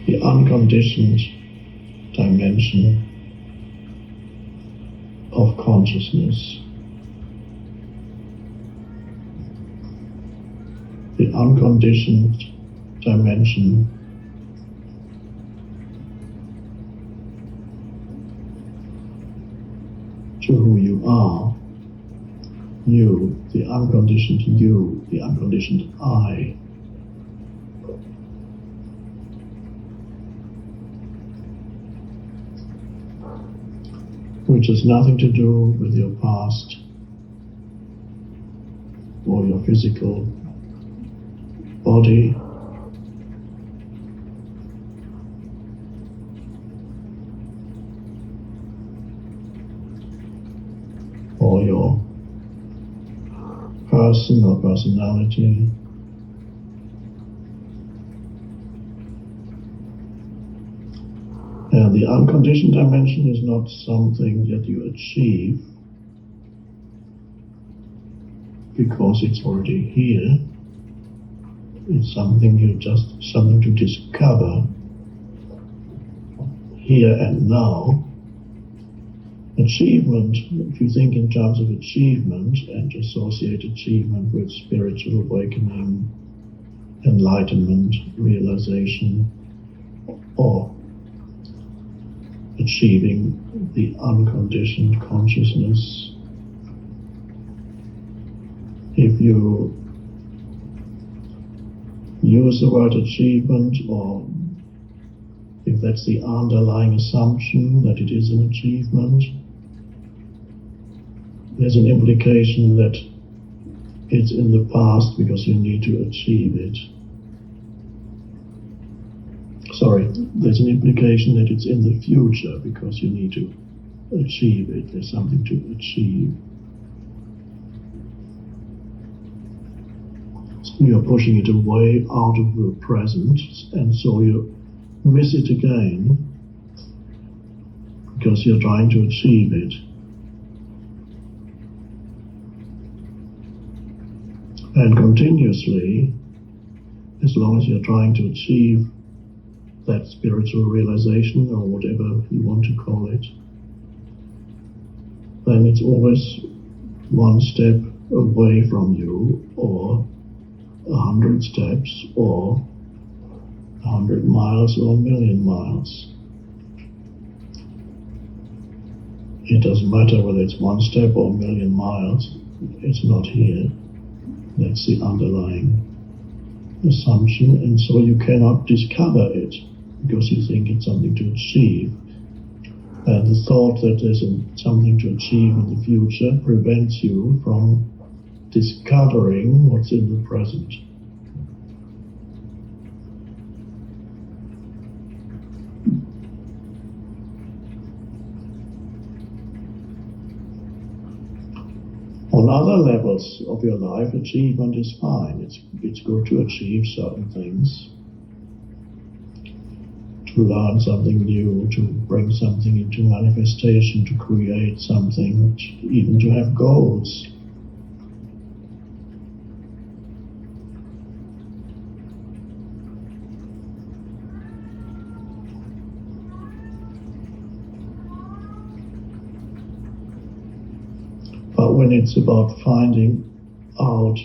the unconditioned dimension of consciousness. The unconditioned dimension to who you are, you, the unconditioned you, the unconditioned I. Which has nothing to do with your past or your physical body, or your person or personality. And the unconditioned dimension is not something that you achieve because it's already here. It's something to discover here and now. Achievement, if you think in terms of achievement and associate achievement with spiritual awakening, enlightenment, realization, or achieving the unconditioned consciousness, if you use the word achievement, or if that's the underlying assumption that it is an achievement, there's an implication that it's in the past because you need to achieve it. There's an implication that it's in the future because you need to achieve it. There's something to achieve. So you're pushing it away out of the present, and so you miss it again because you're trying to achieve it. And continuously, as long as you're trying to achieve that spiritual realization, or whatever you want to call it, then it's always one step away from you, or 100 steps, or 100 miles, or 1,000,000 miles. It doesn't matter whether it's one step or 1,000,000 miles, it's not here. That's the underlying assumption, and so you cannot discover it because you think it's something to achieve. And the thought that there's something to achieve in the future prevents you from discovering what's in the present. On other levels of your life, achievement is fine. It's good to achieve certain things, to learn something new, to bring something into manifestation, to create something, even to have goals. But when it's about finding out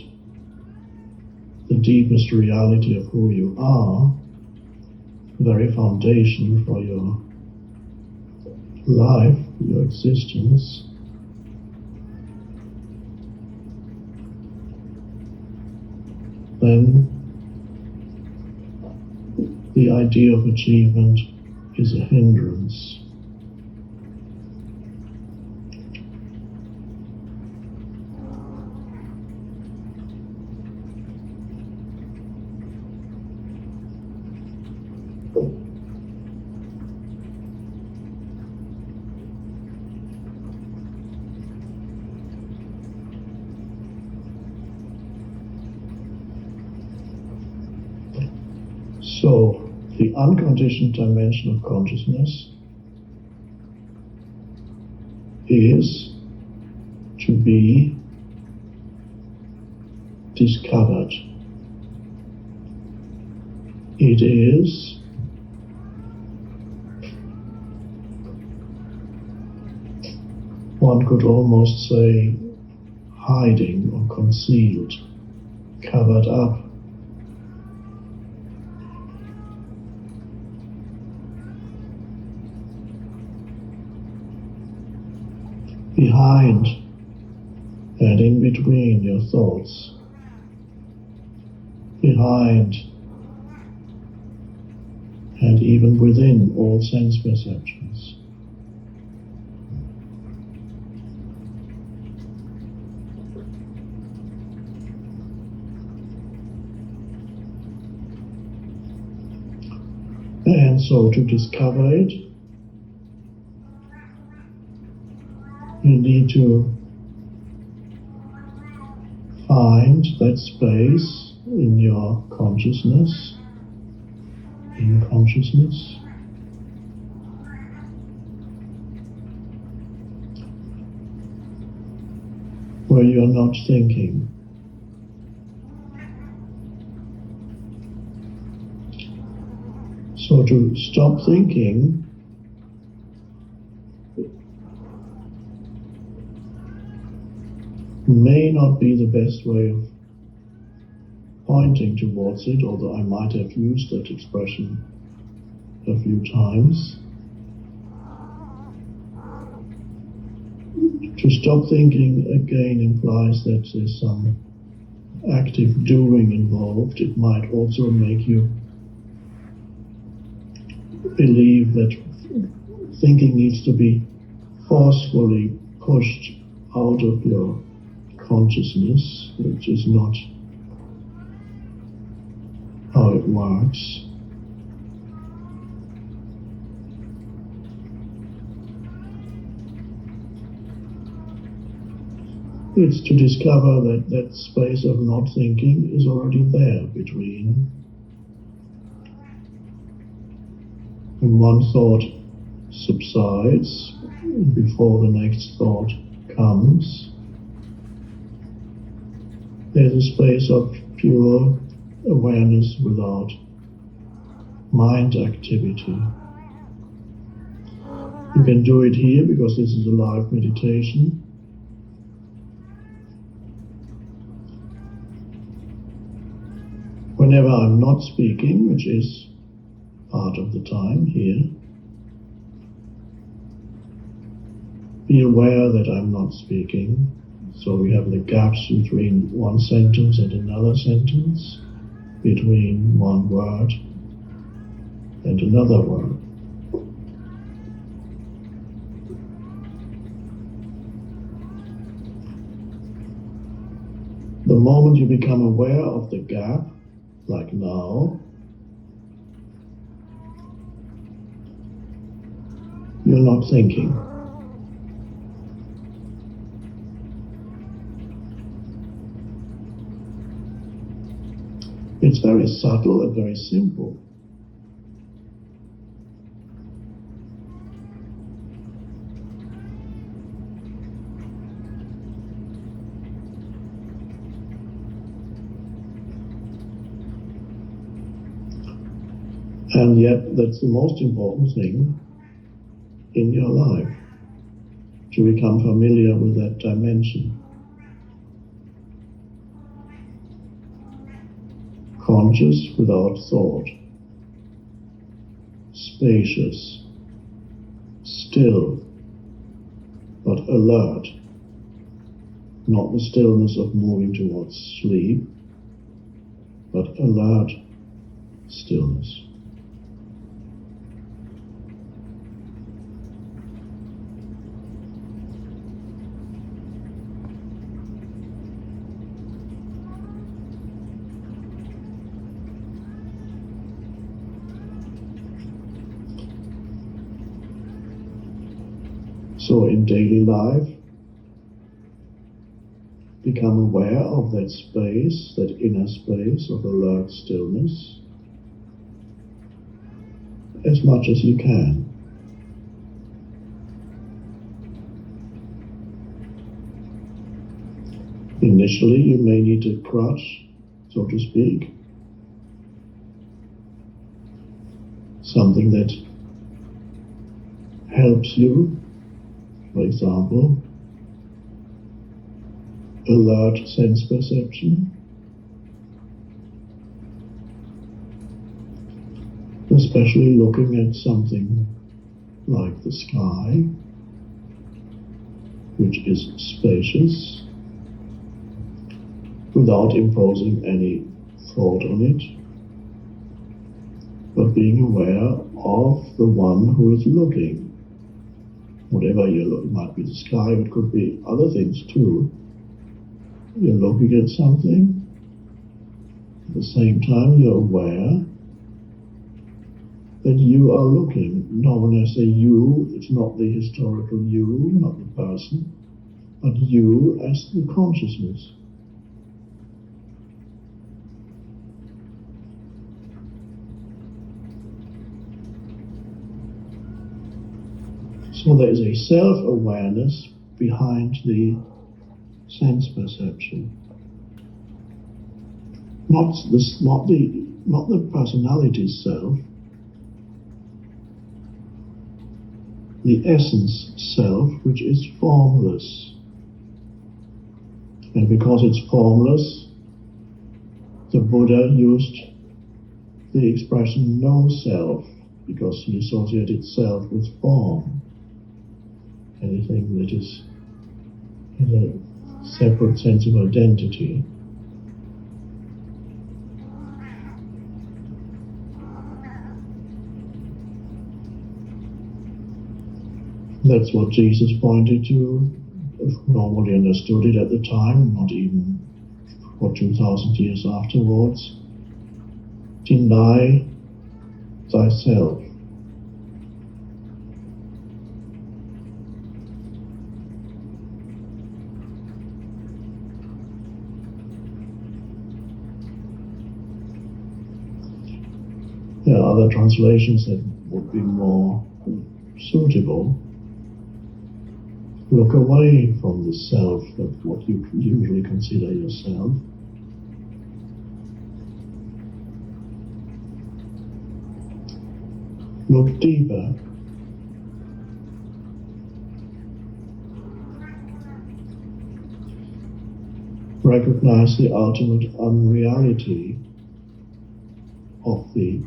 the deepest reality of who you are, the very foundation for your life, your existence, then the idea of achievement is a hindrance. So, the unconditioned dimension of consciousness is to be discovered. It is one could almost say hiding or concealed, covered up. Behind and in between your thoughts, behind and even within all sense perceptions. And so to discover it, you need to find that space in your consciousness, in consciousness, where you are not thinking. So to stop thinking may not be the best way of pointing towards it, although I might have used that expression a few times. To stop thinking again implies that there's some active doing involved. It might also make you believe that thinking needs to be forcefully pushed out of your consciousness, which is not how it works. It's to discover that that space of not thinking is already there between when one thought subsides before the next thought comes. There's a space of pure awareness without mind activity. You can do it here because this is a live meditation. Whenever I'm not speaking, which is part of the time here, be aware that I'm not speaking. So we have the gaps between one sentence and another sentence, between one word and another word. The moment you become aware of the gap, like now, you're not thinking. It's very subtle and very simple. And yet that's the most important thing in your life, to become familiar with that dimension. Conscious without thought, spacious, still, but alert, not the stillness of moving towards sleep, but alert stillness. So in daily life, become aware of that space, that inner space of alert stillness, as much as you can. Initially, you may need a crutch, so to speak, something that helps you. For example, alert sense perception, especially looking at something like the sky, which is spacious, without imposing any thought on it, but being aware of the one who is looking. Whatever you look, it might be the sky, it could be other things too. You're looking at something, at the same time you're aware that you are looking. Now when I say you, it's not the historical you, not the person, but you as the consciousness. So there is a self-awareness behind the sense perception. Not the personality self, the essence self, which is formless. And because it's formless, the Buddha used the expression no self, because he associated self with form. Anything that is in a separate sense of identity. That's what Jesus pointed to, if normally understood it at the time, not even for 2,000 years afterwards. Deny thyself. There are other translations that would be more suitable. Look away from the self, of what you usually consider yourself. Look deeper. Recognize the ultimate unreality of the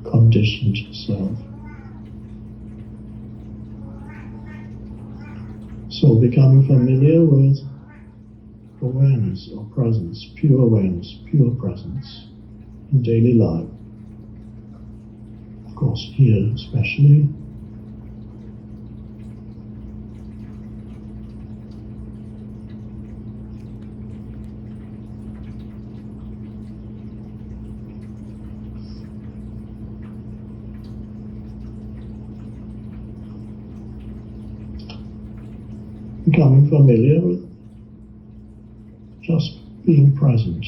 conditioned self. So becoming familiar with awareness or presence, pure awareness, pure presence in daily life. Of course, here especially. Becoming familiar with just being present.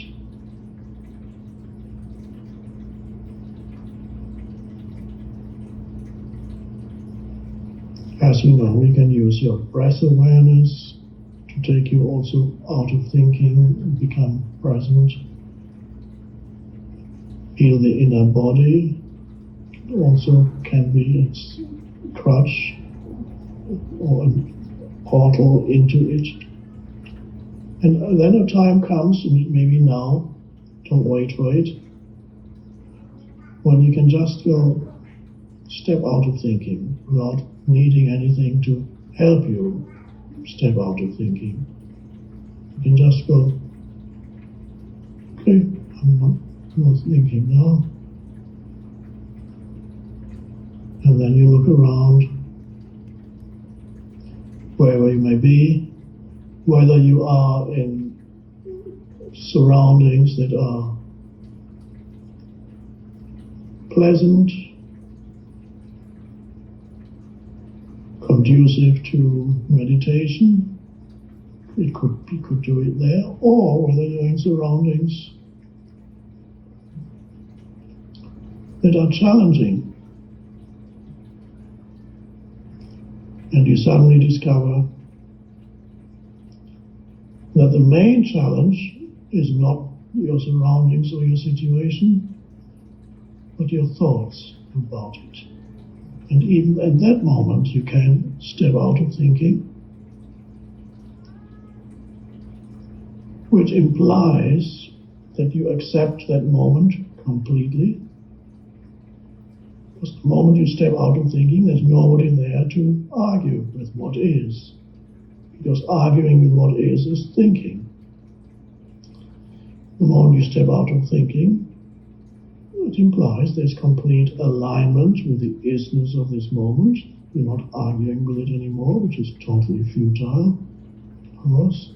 As you know, you can use your breath awareness to take you also out of thinking and become present. Feel the inner body. It also can be a crutch or a portal into it. And then a time comes, and maybe now, don't wait for it, when you can just go step out of thinking without needing anything to help you step out of thinking. You can just go, okay, I'm not thinking now. And then you look around, wherever you may be, whether you are in surroundings that are pleasant, conducive to meditation, you could do it there, or whether you're in surroundings that are challenging. And you suddenly discover that the main challenge is not your surroundings or your situation, but your thoughts about it. And even at that moment, you can step out of thinking which implies that you accept that moment completely. Because the moment you step out of thinking, there's nobody there to argue with what is. Because arguing with what is thinking. The moment you step out of thinking, it implies there's complete alignment with the isness of this moment. You're not arguing with it anymore, which is totally futile, of course,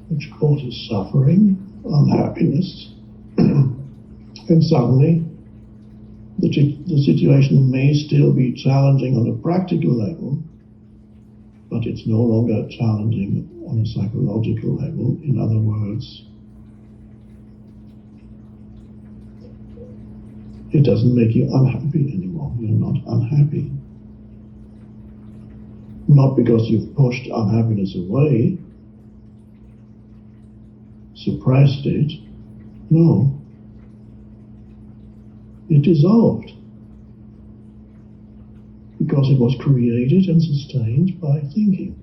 which causes suffering, unhappiness, and suddenly the situation may still be challenging on a practical level, but it's no longer challenging on a psychological level. In other words, it doesn't make you unhappy anymore. You're not unhappy. Not because you've pushed unhappiness away, suppressed it. No. It dissolved. Because it was created and sustained by thinking.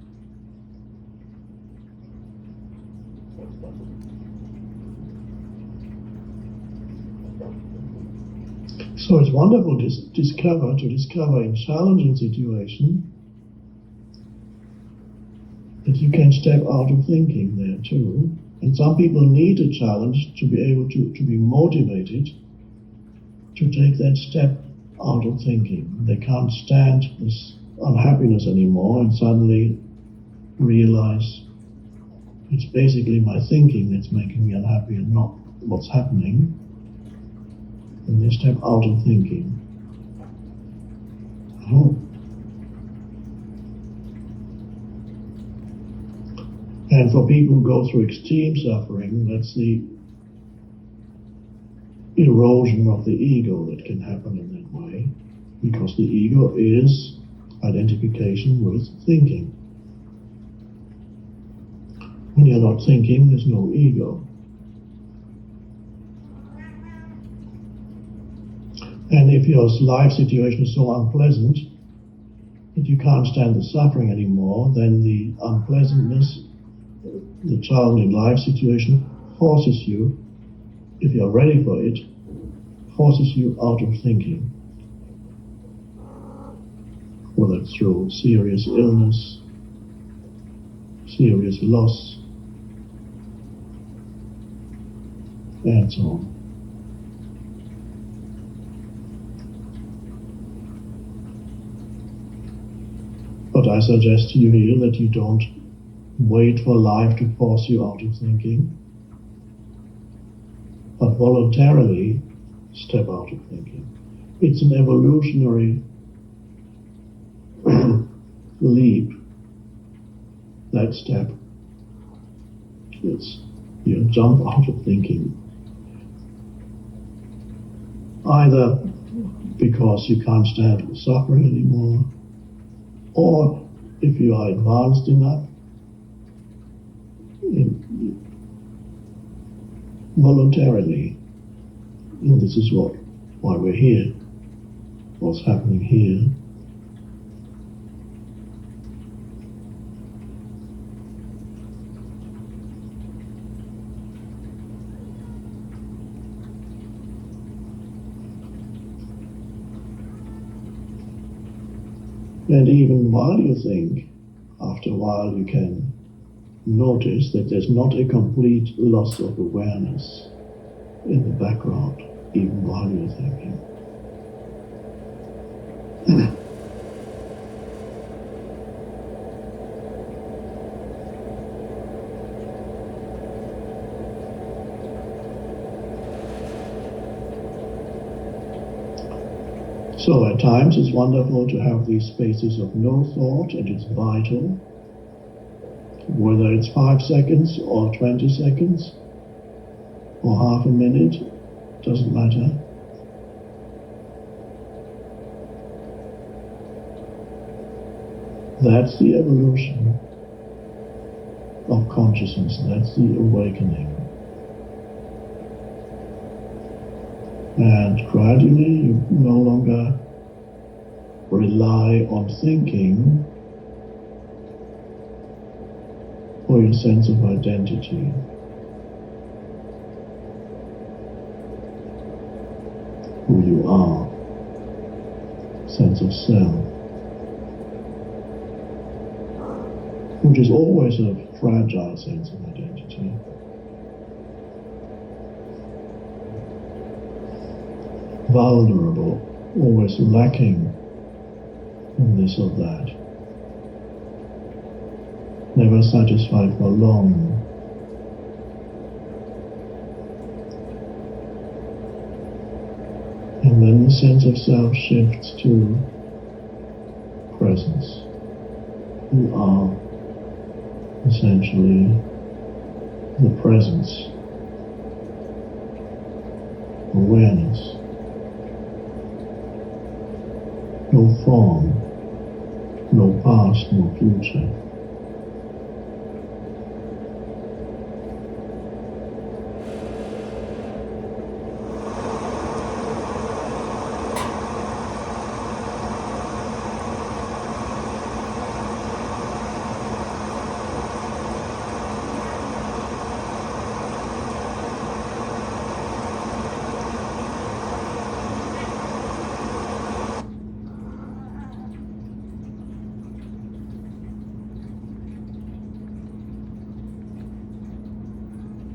So it's wonderful to discover in challenging situations that you can step out of thinking there too. And some people need a challenge to be able to be motivated to take that step out of thinking. They can't stand this unhappiness anymore and suddenly realize it's basically my thinking that's making me unhappy and not what's happening. And they step out of thinking. Oh. And for people who go through extreme suffering, that's the erosion of the ego that can happen in that way, because the ego is identification with thinking. When you're not thinking, there's no ego. And if your life situation is so unpleasant that you can't stand the suffering anymore, then the unpleasantness, the challenging life situation forces you, if you're ready for it, forces you out of thinking. Whether it's through serious illness, serious loss, and so on. But I suggest to you here that you don't wait for life to force you out of thinking, but voluntarily step out of thinking. It's an evolutionary leap, that step. It's you jump out of thinking. Either because you can't stand the suffering anymore, or if you are advanced enough, voluntarily. And this is why we're here, what's happening here. And even while you think, after a while you can notice that there's not a complete loss of awareness in the background, even while you're thinking. So at times it's wonderful to have these spaces of no thought, and it's vital. Whether it's 5 seconds or 20 seconds or half a minute, doesn't matter. That's the evolution of consciousness. That's the awakening. And gradually you no longer rely on thinking or your sense of identity. Who you are, sense of self, which is always a fragile sense of identity. Vulnerable, always lacking in this or that. Never satisfied for long. And then the sense of self shifts to presence. You are essentially the presence, awareness. No form, no past, no future.